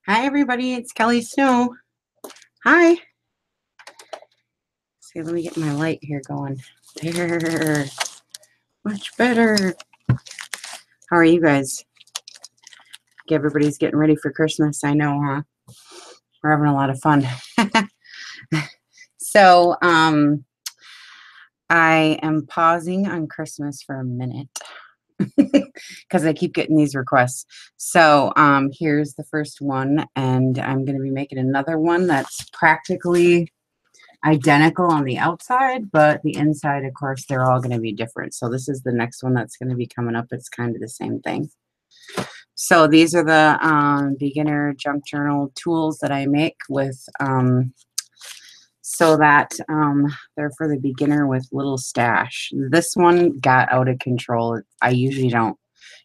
Hi, everybody. It's Kelly Snow. Hi. See, let me get my light here going. There. Much better. How are you guys? Everybody's getting ready for Christmas. I know, huh? We're having a lot of fun. So, I am pausing on Christmas for a minute because I keep getting these requests. So, here's the first one, and I'm going to be making another one that's practically identical on the outside, but the inside, of course, they're all going to be different. So this is the next one that's going to be coming up. It's kind of the same thing. So these are the beginner junk journal tools that I make with so that they're for the beginner with little stash. This one got out of control. I usually don't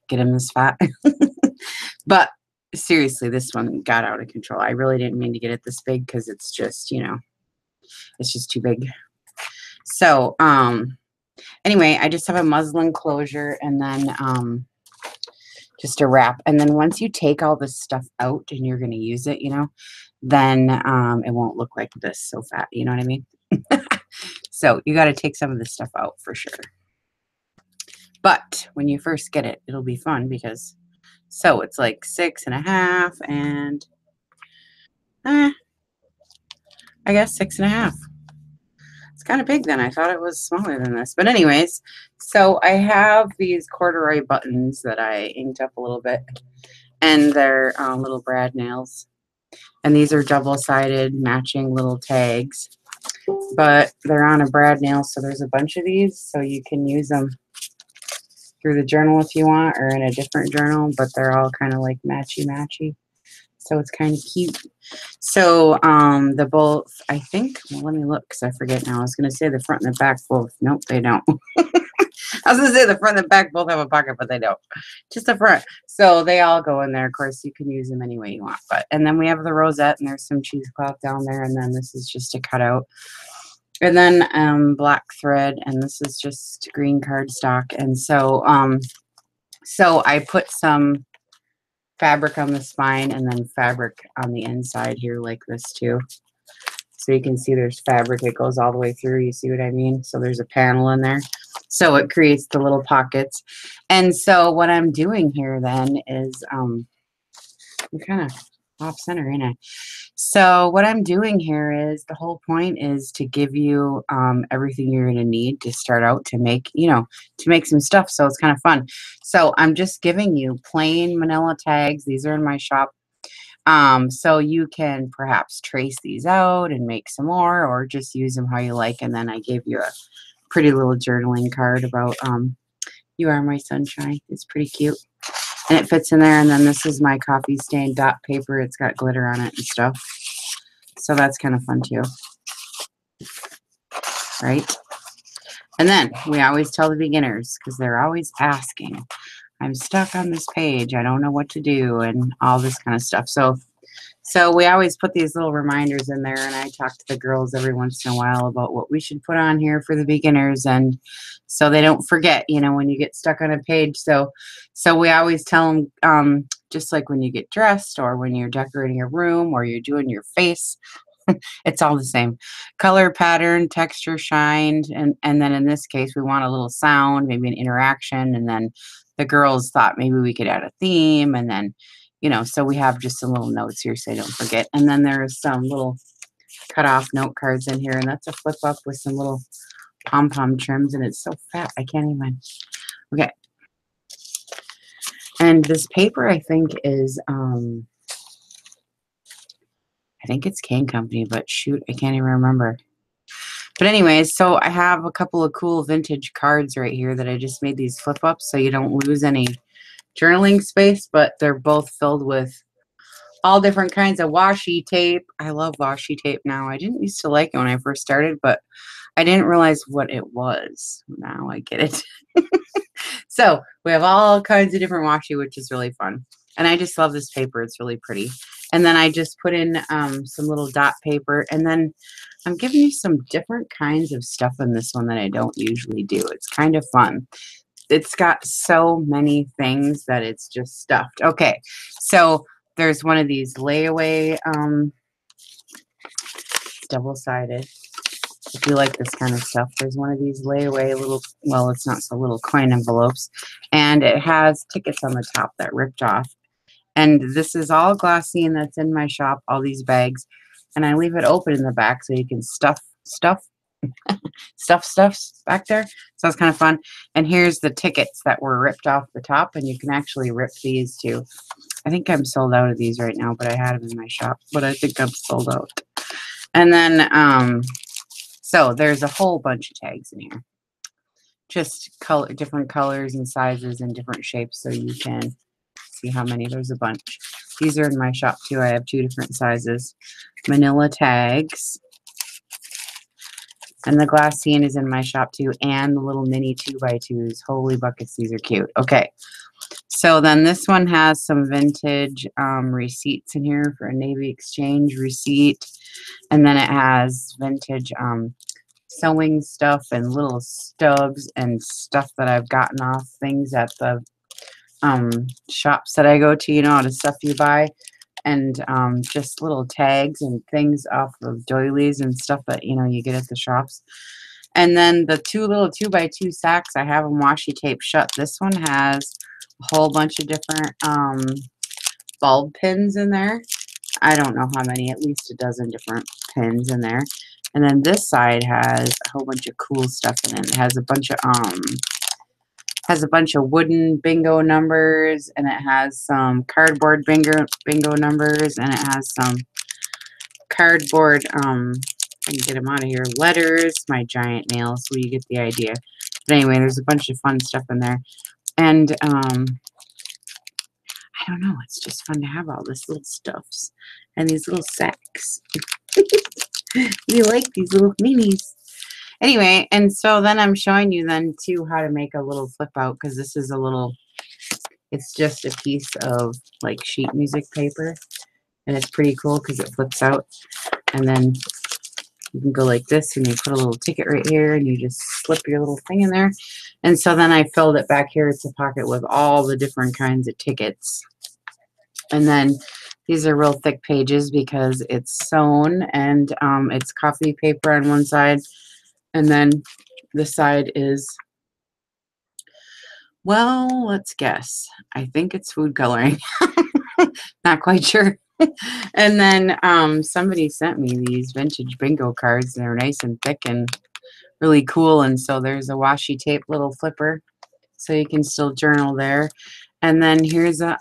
get them this fat, but seriously, this one got out of control. I really didn't mean to get it this big because it's just, it's just too big. So, anyway, I just have a muslin closure and then just a wrap. And then once you take all this stuff out and you're going to use it, then it won't look like this so fat. You know what I mean? So you got to take some of this stuff out for sure. But when you first get it, it'll be fun because, so it's like 6.5 and I guess 6.5. It's kind of big then. I thought it was smaller than this. But anyways, so I have these corduroy buttons that I inked up a little bit. And they're little brad nails. And these are double-sided matching little tags. But they're on a brad nail, so there's a bunch of these. So you can use them through the journal if you want or in a different journal. But they're all kind of like matchy-matchy. So it's kind of cute. So the both, I think, well, let me look because I forget now. I was going to say the front and the back both. Nope, they don't. I was going to say the front and the back both have a pocket, but they don't. Just the front. So they all go in there. Of course, you can use them any way you want. And then we have the rosette, and there's some cheesecloth down there. And then this is just a cutout. And then black thread, and this is just green cardstock. And so, so I put some fabric on the spine and then fabric on the inside here like this too. So you can see there's fabric. It goes all the way through. You see what I mean? So there's a panel in there. So it creates the little pockets. And so what I'm doing here then is I'm kind of off center, ain't I? So what I'm doing here is the whole point is to give you everything you're going to need to start out to make, to make some stuff. So it's kind of fun. So I'm just giving you plain manila tags. These are in my shop. So you can perhaps trace these out and make some more or just use them how you like. And then I gave you a pretty little journaling card about you are my sunshine. It's pretty cute. And it fits in there. And then this is my coffee stained dot paper. It's got glitter on it and stuff. So that's kind of fun too. Right? And then we always tell the beginners because they're always asking, I'm stuck on this page. I don't know what to do and all this kind of stuff. So we always put these little reminders in there, and I talk to the girls every once in a while about what we should put on here for the beginners, and so they don't forget, when you get stuck on a page. So we always tell them, just like when you get dressed or when you're decorating a room or you're doing your face, it's all the same. Color, pattern, texture, shine, and then in this case, we want a little sound, maybe an interaction, and then the girls thought maybe we could add a theme, and then so we have just some little notes here so I don't forget. And then there's some little cut off note cards in here, and that's a flip up with some little pom-pom trims, and it's so fat I can't even. Okay. And this paper I think is I think it's Cane Company, but shoot, I can't even remember. But anyways, so I have a couple of cool vintage cards right here that I just made these flip ups so you don't lose any journaling space, but they're both filled with all different kinds of washi tape. I love washi tape now. I didn't used to like it when I first started, but I didn't realize what it was. Now I get it. So we have all kinds of different washi, which is really fun. And I just love this paper. It's really pretty. And then I just put in some little dot paper. And then I'm giving you some different kinds of stuff in this one that I don't usually do. It's kind of fun. It's got so many things that it's just stuffed. Okay, so there's one of these layaway, it's double-sided. If you like this kind of stuff, there's one of these layaway little, well, it's not so little, coin envelopes, and it has tickets on the top that ripped off. And this is all glassine that's in my shop, all these bags, and I leave it open in the back so you can stuff stuffs back there. So it's kind of fun. And here's the tickets that were ripped off the top, and you can actually rip these too. I think I'm sold out of these right now, but I had them in my shop, but I think I'm sold out. And then, so there's a whole bunch of tags in here. Just different colors and sizes and different shapes so you can see how many. There's a bunch. These are in my shop too. I have 2 different sizes. Manila tags. And the glassine is in my shop too. And the little mini 2x2s. Holy buckets, these are cute. Okay. So then this one has some vintage receipts in here for a Navy exchange receipt. And then it has vintage sewing stuff and little stubs and stuff that I've gotten off things at the shops that I go to, you know, all the stuff you buy. And just little tags and things off of doilies and stuff that, you know, you get at the shops. And then the 2 little 2x2 sacks, I have them washi tape shut. This one has a whole bunch of different bulb pins in there. I don't know how many, at least a dozen different pins in there. And then this side has a whole bunch of cool stuff in it. It has a bunch of wooden bingo numbers, and it has some cardboard bingo numbers, and it has some cardboard I can get them out of here, letters, my giant nails, so you get the idea. But anyway, there's a bunch of fun stuff in there. And I don't know, it's just fun to have all this little stuffs and these little sacks. We like these little minis. Anyway, and so then I'm showing you then too how to make a little flip out, because this is a little, it's just a piece of like sheet music paper, and it's pretty cool because it flips out, and then you can go like this and you put a little ticket right here and you just slip your little thing in there. And so then I filled it back here. It's a pocket with all the different kinds of tickets. And then these are real thick pages because it's sewn, and it's coffee paper on one side. And then the side is, well, let's guess. I think it's food coloring. Not quite sure. And then somebody sent me these vintage bingo cards. They're nice and thick and really cool. And so there's a washi tape little flipper, so you can still journal there. And then here's a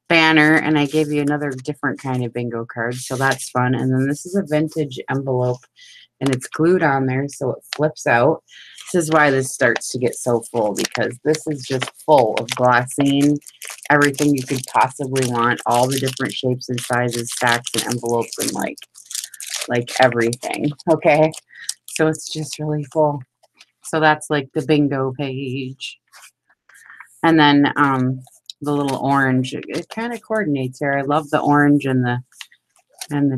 banner, and I gave you another different kind of bingo card, so that's fun. And then this is a vintage envelope, and it's glued on there so it flips out. This is why this starts to get so full, because this is just full of glassine, everything you could possibly want, all the different shapes and sizes, stacks and envelopes, and like everything. Okay, so it's just really full. So that's like the bingo page. And then the little orange, it kind of coordinates here. I love the orange and the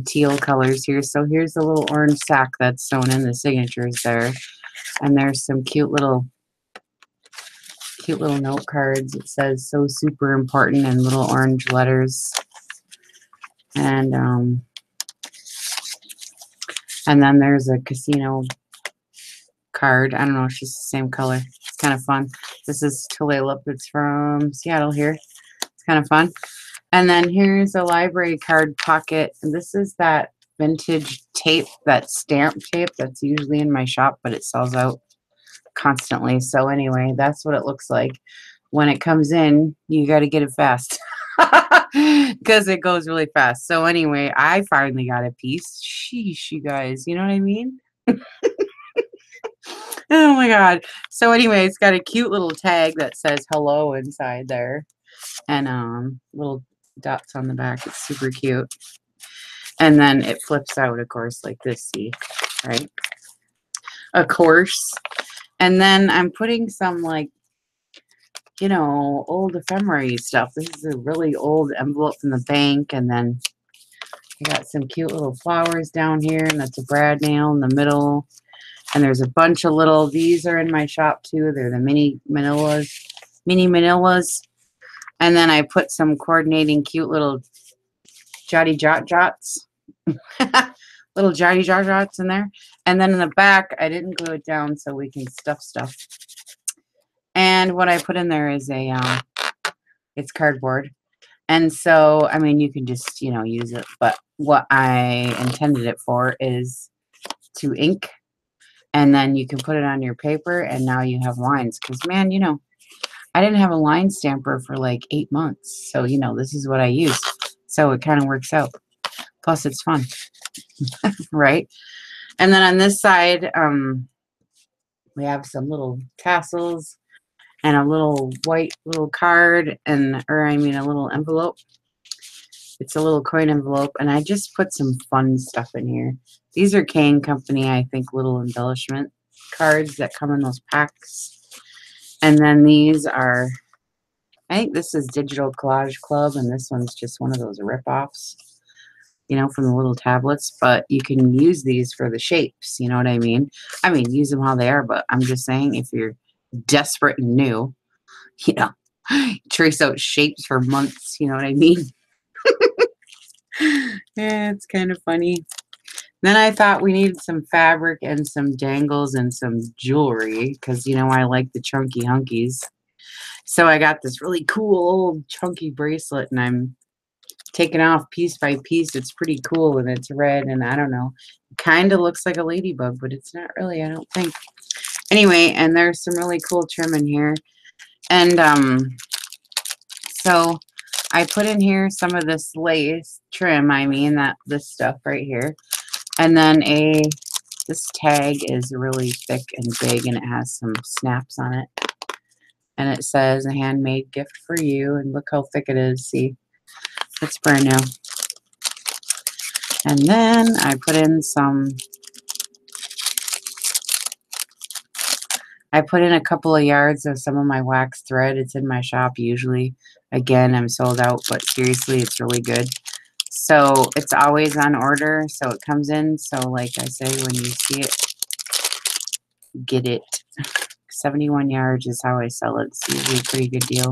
teal colors here. So here's the little orange sack that's sewn in, the signatures there. And there's some cute little note cards. It says "so super important" in little orange letters. And then there's a casino card. I don't know if it's the same color. It's kind of fun. This is Tulalip. It's from Seattle here. It's kind of fun. And then here's a library card pocket. And this is that vintage tape, that stamp tape that's usually in my shop, but it sells out constantly. So anyway, that's what it looks like. When it comes in, you got to get it fast because it goes really fast. So anyway, I finally got a piece. Sheesh, you guys, you know what I mean? Oh my god. So anyway, it's got a cute little tag that says hello inside there, and little dots on the back. It's super cute. And then it flips out, of course, like this, see, right? Of course. And then I'm putting some, like, you know, old ephemera stuff. This is a really old envelope from the bank. And then I got some cute little flowers down here, and that's a brad nail in the middle. And there's a bunch of little, these are in my shop too. They're the mini manilas. And then I put some coordinating cute little jotty jot jots. Little jotty jot jots in there. And then in the back, I didn't glue it down so we can stuff stuff. And what I put in there is it's cardboard. And so, I mean, you can just, you know, use it. But what I intended it for is to ink. And then you can put it on your paper and now you have lines. Because, man, you know, I didn't have a line stamper for like 8 months. So, you know, this is what I use. So it kind of works out. Plus, it's fun. Right? And then on this side, we have some little tassels and a little white little card or I mean a little envelope. It's a little coin envelope, and I just put some fun stuff in here. These are Kane Company, I think, little embellishment cards that come in those packs. And then these are, I think this is Digital Collage Club, and this one's just one of those rip-offs, you know, from the little tablets. But you can use these for the shapes, you know what I mean? I mean, use them how they are, but I'm just saying if you're desperate and new, you know, trace out shapes for months, you know what I mean? Yeah, it's kind of funny. Then I thought we needed some fabric and some dangles and some jewelry because, you know, I like the chunky hunkies. So I got this really cool old chunky bracelet, and I'm taking off piece by piece. It's pretty cool, and it's red, and I don't know. It kind of looks like a ladybug, but it's not really, I don't think. Anyway, and there's some really cool trim in here. And so I put in here some of this lace trim, I mean, this stuff right here. And then this tag is really thick and big, and it has some snaps on it. And it says, a handmade gift for you. And look how thick it is. See, it's brand new. And then I put in a couple of yards of some of my wax thread. It's in my shop usually. Again, I'm sold out, but seriously, it's really good. So it's always on order, so it comes in. So like I say, when you see it, get it. 71 yards is how I sell it. It's usually a pretty good deal.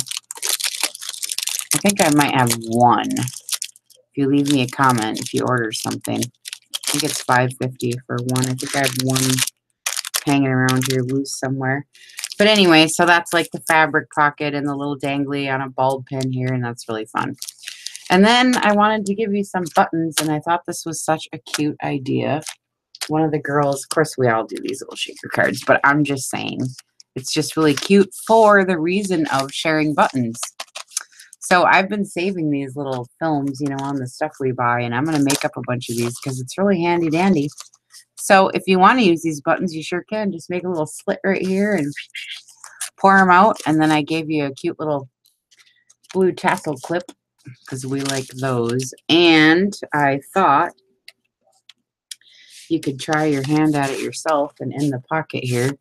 I think I might have one. If you leave me a comment, if you order something, I think it's $5.50 for one. I think I have one hanging around here loose somewhere. But anyway, so that's like the fabric pocket and the little dangly on a bulb pin here, and that's really fun. And then I wanted to give you some buttons, and I thought this was such a cute idea. One of the girls, of course we all do these little shaker cards, but I'm just saying, it's just really cute for the reason of sharing buttons. So I've been saving these little films, you know, on the stuff we buy, and I'm going to make up a bunch of these because it's really handy dandy. So if you want to use these buttons, you sure can. Just make a little slit right here and pour them out. And then I gave you a cute little blue tassel clip because we like those. And I thought you could try your hand at it yourself. And in the pocket here,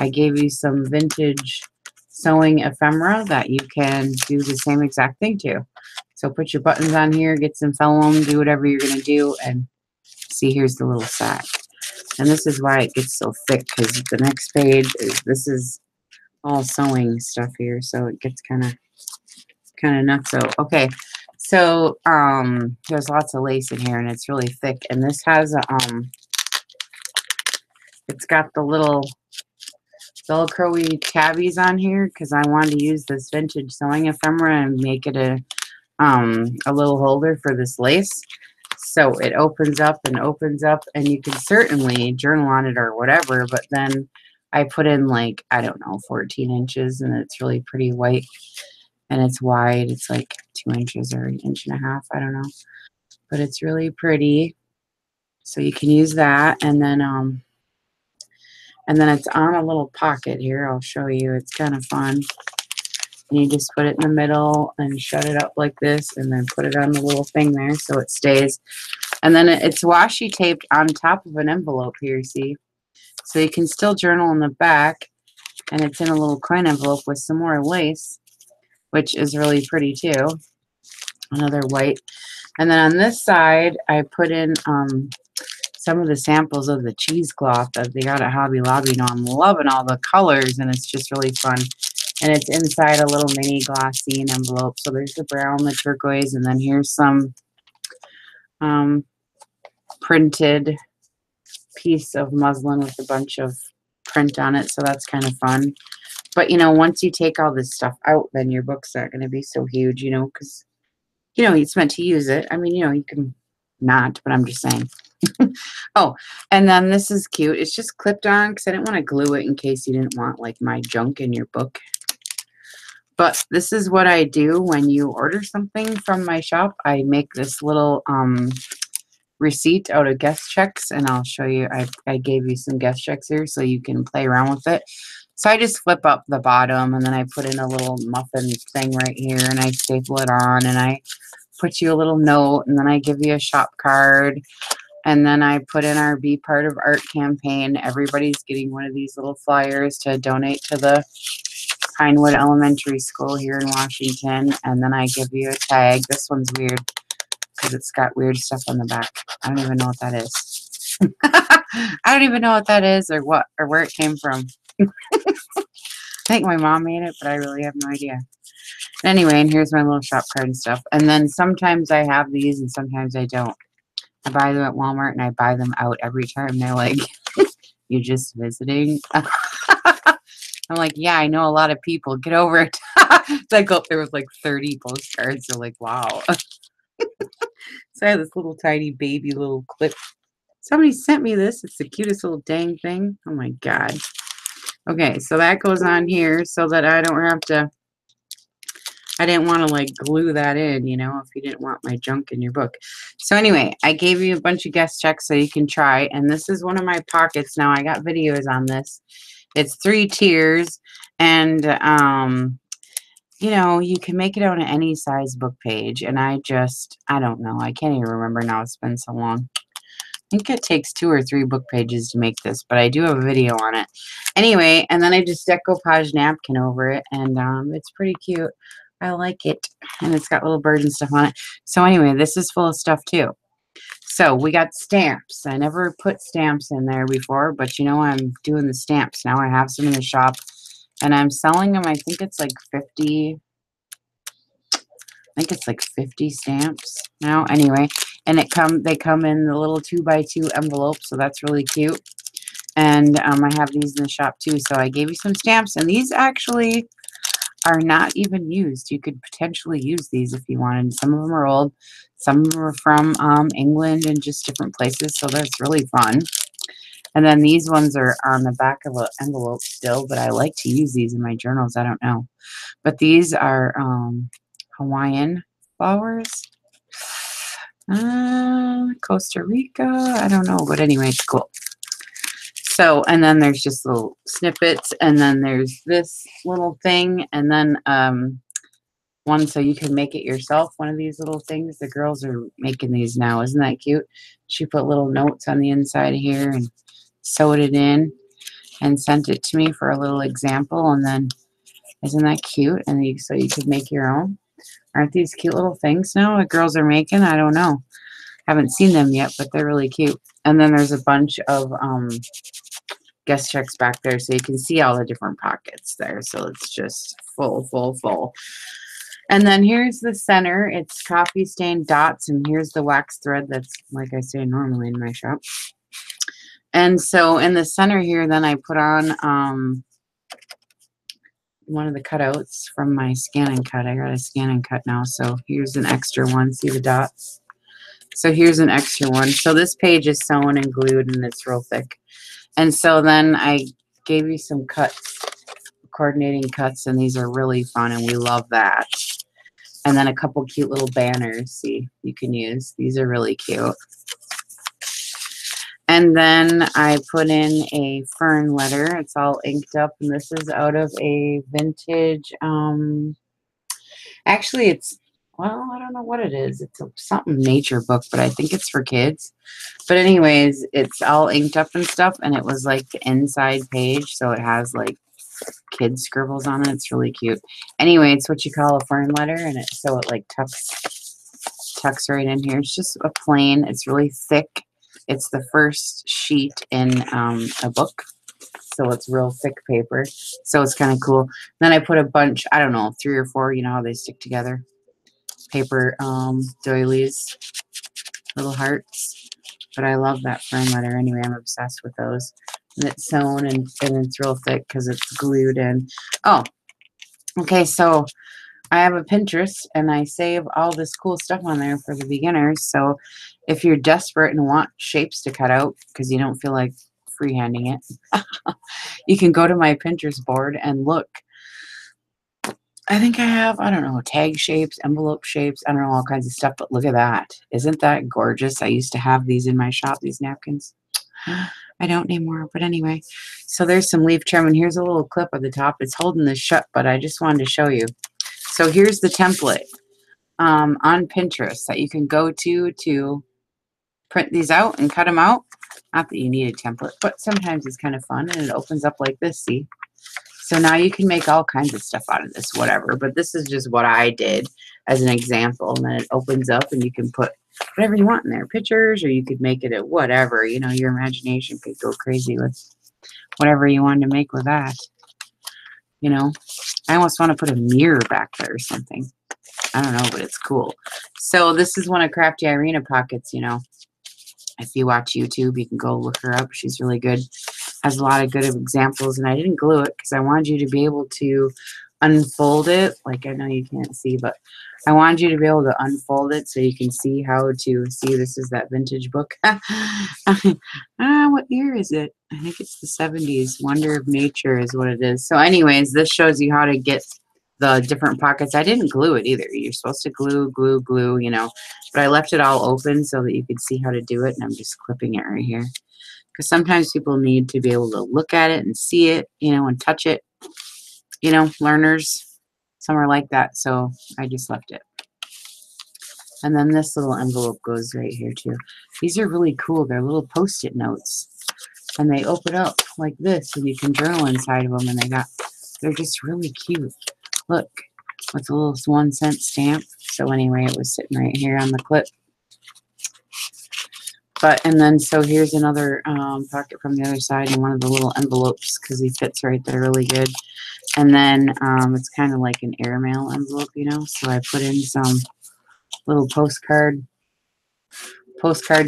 I gave you some vintage sewing ephemera that you can do the same exact thing to. So put your buttons on here, get some vellum, do whatever you're going to do, and see, here's the little sack. And this is why it gets so thick, because the next page this is all sewing stuff here, so it gets kind of nuts. So okay, so there's lots of lace in here, and it's really thick. And this has a it's got the little Velcro-y tabbies on here because I wanted to use this vintage sewing ephemera and make it a little holder for this lace. So it opens up, and you can certainly journal on it or whatever, but then I put in like, I don't know, 14 inches, and it's really pretty white, and it's wide. It's like 2 inches or 1.5 inches, I don't know, but it's really pretty. So you can use that, and then it's on a little pocket here. I'll show you. It's kind of fun. And you just put it in the middle and shut it up like this, and then put it on the little thing there so it stays. And then it's washi taped on top of an envelope here, see? So you can still journal in the back, and it's in a little coin envelope with some more lace, which is really pretty too. Another white. And then on this side, I put in some of the samples of the cheesecloth that they got at Hobby Lobby. You know, I'm loving all the colors, and it's just really fun. And it's inside a little mini glossine envelope. So there's the brown, the turquoise, and then here's some printed piece of muslin with a bunch of print on it. So that's kind of fun. But, you know, once you take all this stuff out, then your book's not going to be so huge, you know, because, you know, it's meant to use it. I mean, you know, you can not, but I'm just saying. Oh, and then this is cute. It's just clipped on because I didn't want to glue it in case you didn't want, like, my junk in your book. But this is what I do when you order something from my shop. I make this little receipt out of guest checks, and I'll show you. I gave you some guest checks here so you can play around with it. So I just flip up the bottom, and then I put in a little muffin thing right here, and I staple it on, and I put you a little note, and then I give you a shop card, and then I put in our Be Part of Art campaign. Everybody's getting one of these little flyers to donate to the Pinewood Elementary School here in Washington, and then I give you a tag. This one's weird because it's got weird stuff on the back. I don't even know what that is. I don't even know what that is or what or where it came from. I think my mom made it, but I really have no idea. Anyway, and here's my little shop card and stuff. And then sometimes I have these and sometimes I don't. I buy them at Walmart and I buy them out every time. They're like, you just visiting? I'm like, yeah, I know a lot of people. Get over it. So I go up there with like 30 postcards. They're like, wow. So I have this little tiny baby little clip. Somebody sent me this. It's the cutest little dang thing. Oh my God. Okay, so that goes on here so that I don't have to, I didn't want to like glue that in, you know, if you didn't want my junk in your book. So anyway, I gave you a bunch of guest checks so you can try. And this is one of my pockets. Now I got videos on this. It's 3 tiers. And, you know, you can make it on any size book page. And I don't know. I can't even remember now. It's been so long. I think it takes 2 or 3 book pages to make this, but I do have a video on it. Anyway, and then I just decoupage napkin over it, and it's pretty cute. I like it, and it's got little birds and stuff on it. So anyway, this is full of stuff too. So we got stamps. I never put stamps in there before, but you know, I'm doing the stamps now. I have some in the shop, and I'm selling them. I think it's like 50. I think it's like 50 stamps now. Anyway, and they come in the little 2x2 envelope, so that's really cute. And I have these in the shop too. So I gave you some stamps, and these actually are not even used. You could potentially use these if you wanted. Some of them are old, some of them are from England and just different places. So that's really fun. And then these ones are on the back of an envelope still, but I like to use these in my journals. I don't know, but these are Hawaiian flowers. Costa Rica. I don't know, but anyway, it's cool. So, and then there's just little snippets, and then there's this little thing, and then one so you can make it yourself, one of these little things. The girls are making these now. Isn't that cute? She put little notes on the inside here and sewed it in and sent it to me for a little example, and then isn't that cute? And so you could make your own. Aren't these cute little things now the girls are making? I don't know. Haven't seen them yet, but they're really cute. And then there's a bunch of guest checks back there, so you can see all the different pockets there. So it's just full, full, full. And then here's the center. It's coffee stained dots, and here's the wax thread that's, like I say, normally in my shop. And so in the center here, then I put on one of the cutouts from my scan and cut. I got a scan and cut now, so here's an extra one. See the dots? So here's an extra one. So this page is sewn and glued, and it's real thick. And so then I gave you some cuts, coordinating cuts, and these are really fun, and we love that. And then a couple cute little banners, see, you can use. These are really cute. And then I put in a fern letter. It's all inked up, and this is out of a vintage, actually it's, well, I don't know what it is. It's something nature book, but I think it's for kids. But anyways, it's all inked up and stuff, and it was like the inside page, so it has like kid scribbles on it. It's really cute. Anyway, it's what you call a fern letter, and so it like tucks right in here. It's just a plain, it's really thick. It's the first sheet in a book. so it's real thick paper. So it's kind of cool. Then I put a bunch, I don't know, 3 or 4, you know how they stick together, paper doilies, little hearts. But I love that fern letter anyway. I'm obsessed with those. And it's sewn and it's real thick because it's glued in. Oh, okay, so I have a Pinterest and I save all this cool stuff on there for the beginners. So if you're desperate and want shapes to cut out because you don't feel like freehanding it, you can go to my Pinterest board and look. I think I have, I don't know, tag shapes, envelope shapes, I don't know, all kinds of stuff, but look at that. Isn't that gorgeous? I used to have these in my shop, these napkins. I don't anymore, but anyway. So there's some leaf trim, and here's a little clip at the top. It's holding this shut, but I just wanted to show you. So here's the template on Pinterest that you can go to print these out and cut them out. Not that you need a template, but sometimes it's kind of fun, and it opens up like this, see? So now you can make all kinds of stuff out of this, whatever. But this is just what I did as an example. And then it opens up and you can put whatever you want in there. Pictures, or you could make it at whatever. You know, your imagination could go crazy with whatever you wanted to make with that. You know, I almost want to put a mirror back there or something. I don't know, but it's cool. So this is one of Crafty Irina Pocket's, you know. If you watch YouTube, you can go look her up. She's really good. Has a lot of good examples, and I didn't glue it because I wanted you to be able to unfold it. Like, I know you can't see, but I wanted you to be able to unfold it so you can see how to see. This is that vintage book. What year is it? I think it's the 70s. Wonder of Nature is what it is. So anyways, this shows you how to get the different pockets. I didn't glue it either. You're supposed to glue, you know, but I left it all open so that you could see how to do it, and I'm just clipping it right here. Because sometimes people need to be able to look at it and see it, you know, and touch it. You know, learners, some are like that, so I just left it. And then this little envelope goes right here too. These are really cool. They're little Post-it notes, and they open up like this, and you can journal inside of them. And they're just really cute. Look, with a little 1-cent stamp. So anyway, it was sitting right here on the clip. And then, so here's another pocket from the other side, and one of the little envelopes, because he fits right there really good. And then it's kind of like an airmail envelope, you know. So I put in some little postcard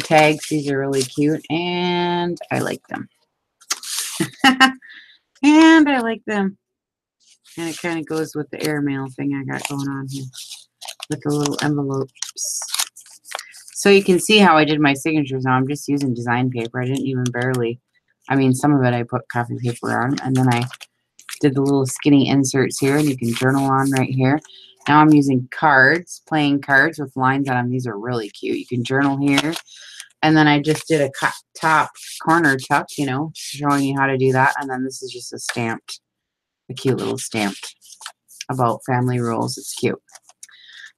tags. These are really cute, and I like them. And I like them. And it kind of goes with the airmail thing I got going on here with the little envelopes. So you can see how I did my signatures now. I'm just using design paper. I didn't even I mean, some of it I put copy paper on, and then I did the little skinny inserts here, and you can journal on right here. Now I'm using cards, playing cards with lines on them. These are really cute. You can journal here. And then I just did a top corner tuck, you know, showing you how to do that. And then this is just a cute little stamped about family rules. It's cute.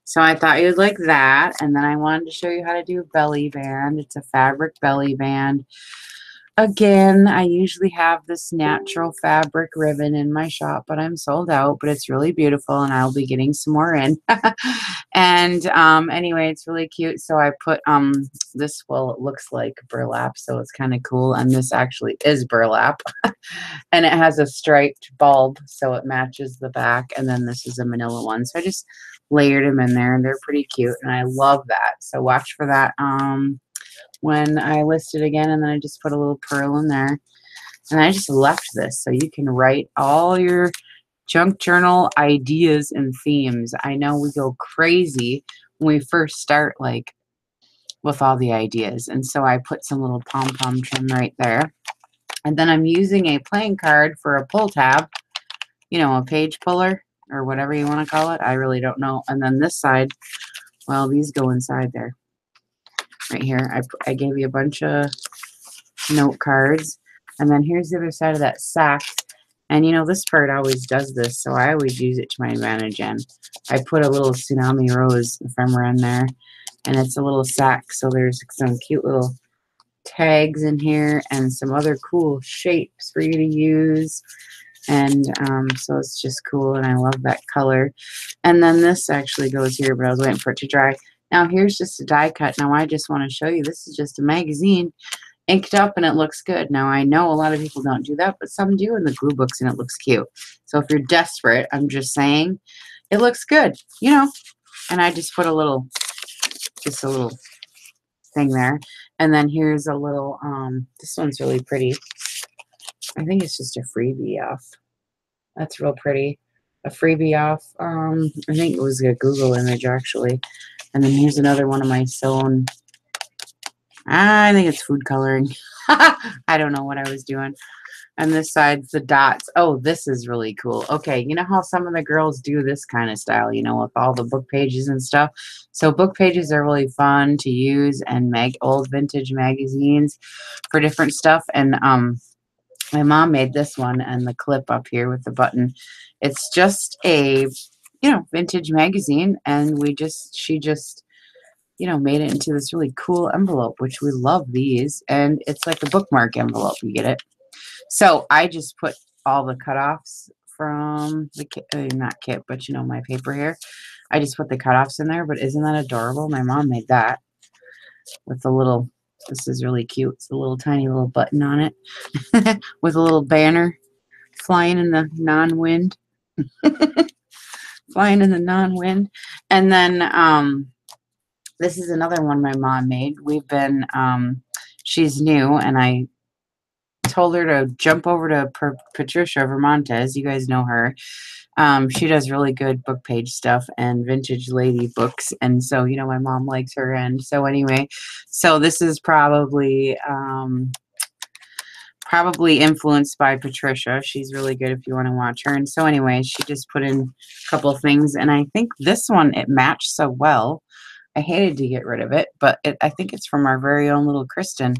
So I thought you'd like that. And then I wanted to show you how to do a belly band. It's a fabric belly band. Again, I usually have this natural fabric ribbon in my shop, but I'm sold out. But it's really beautiful, and I'll be getting some more in. And anyway, it's really cute. So I put this, well, it looks like burlap, so it's kind of cool. And this actually is burlap. And it has a striped bulb, so it matches the back. And then this is a manila one. So I just layered them in there, and they're pretty cute. And I love that. So watch for that when I list it again. And then I just put a little pearl in there. And I just left this so you can write all your junk journal ideas and themes. I know we go crazy when we first start, like, with all the ideas. And so I put some little pom-pom trim right there. And then I'm using a playing card for a pull tab, you know, a page puller or whatever you want to call it. I really don't know. And then this side, well, these go inside there. Right here, I gave you a bunch of note cards. And then here's the other side of that sack. And you know, this part always does this, so I always use it to my advantage. And I put a little tsunami rose ephemera in there, and it's a little sack. So there's some cute little tags in here and some other cool shapes for you to use. And so it's just cool, and I love that color. And then this actually goes here, but I was waiting for it to dry. Now here's just a die cut. Now I just want to show you, this is just a magazine, inked up and it looks good. Now, I know a lot of people don't do that, but some do in the glue books and it looks cute. So if you're desperate, I'm just saying, it looks good, you know. And I just put just a little thing there. And then here's a little, this one's really pretty. I think it's just a freebie off. That's real pretty. A freebie off, I think it was a Google image actually. And then here's another one of my sewn. I think it's food coloring. I don't know what I was doing. And this side's the dots. Oh, this is really cool. Okay, you know how some of the girls do this kind of style, you know, with all the book pages and stuff. So book pages are really fun to use, and old vintage magazines for different stuff. And my mom made this one, and the clip up here with the button. It's just a, you know, vintage magazine, and she just, you know, made it into this really cool envelope, which we love these. And it's like a bookmark envelope. You get it? So I just put all the cutoffs from the kit, not kit, but you know, my paper here. I just put the cutoffs in there, but isn't that adorable? My mom made that with the little, this is really cute. It's a little tiny little button on it with a little banner flying in the non-wind. Flying in the non-wind. And then this is another one my mom made. We've been, she's new, and I told her to jump over to Patricia Vermontes. You guys know her. She does really good book page stuff and vintage lady books. And so, you know, my mom likes her. And so anyway, so this is probably influenced by Patricia. She's really good if you want to watch her. And so anyway, she just put in a couple of things. And I think this one, it matched so well. I hated to get rid of it, but I think it's from our very own little Kristen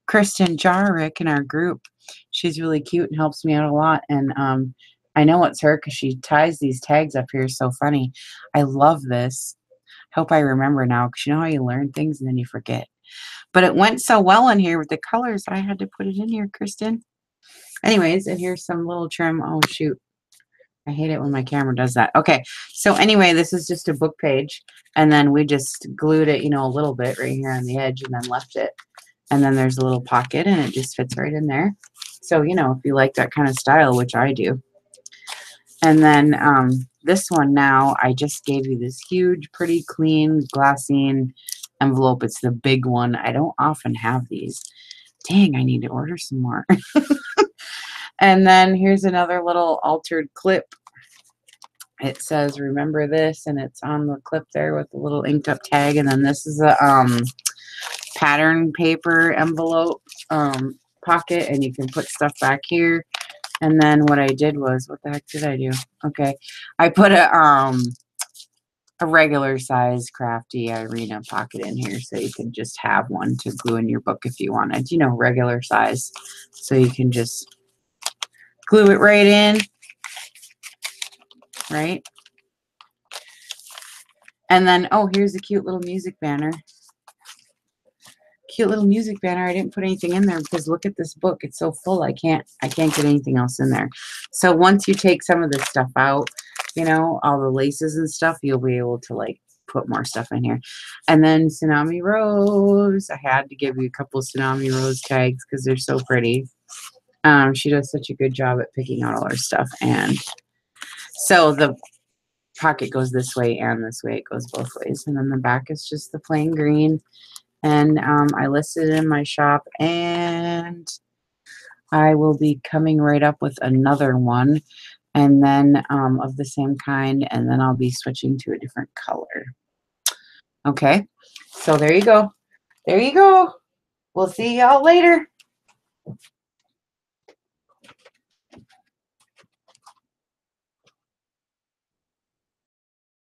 Jarrick in our group. She's really cute and helps me out a lot. And I know it's her because she ties these tags up here so funny. I love this. Hope I remember now, because you know how you learn things and then you forget. But it went so well in here with the colors, I had to put it in here, Kristen. Anyways, and here's some little trim. Oh, shoot. I hate it when my camera does that. Okay, so anyway, this is just a book page. And then we just glued it, you know, a little bit right here on the edge and then left it. And then there's a little pocket, and it just fits right in there. So, you know, if you like that kind of style, which I do. And then this one now, I just gave you this huge, pretty clean glassine envelope. It's the big one. I don't often have these. Dang, I need to order some more. And then here's another little altered clip. It says, remember this, and it's on the clip there with the little inked up tag. And then this is a pattern paper envelope pocket, and you can put stuff back here. And then what I did was, what the heck did I do? Okay, I put a regular size crafty Irina pocket in here, so you can just have one to glue in your book if you wanted, you know, regular size, so you can just glue it right in, right? And then, oh, here's a cute little music banner. Cute little music banner. I didn't put anything in there because look at this book. It's so full. I can't get anything else in there. So once you take some of this stuff out, you know, all the laces and stuff, you'll be able to like put more stuff in here. And then Tsunami Rose. I had to give you a couple of Tsunami Rose tags because they're so pretty. She does such a good job at picking out all her stuff. And so the pocket goes this way and this way. It goes both ways. And then the back is just the plain green. And I listed it in my shop, and I will be coming right up with another one, and then of the same kind, and then I'll be switching to a different color. Okay, so there you go. There you go. We'll see y'all later.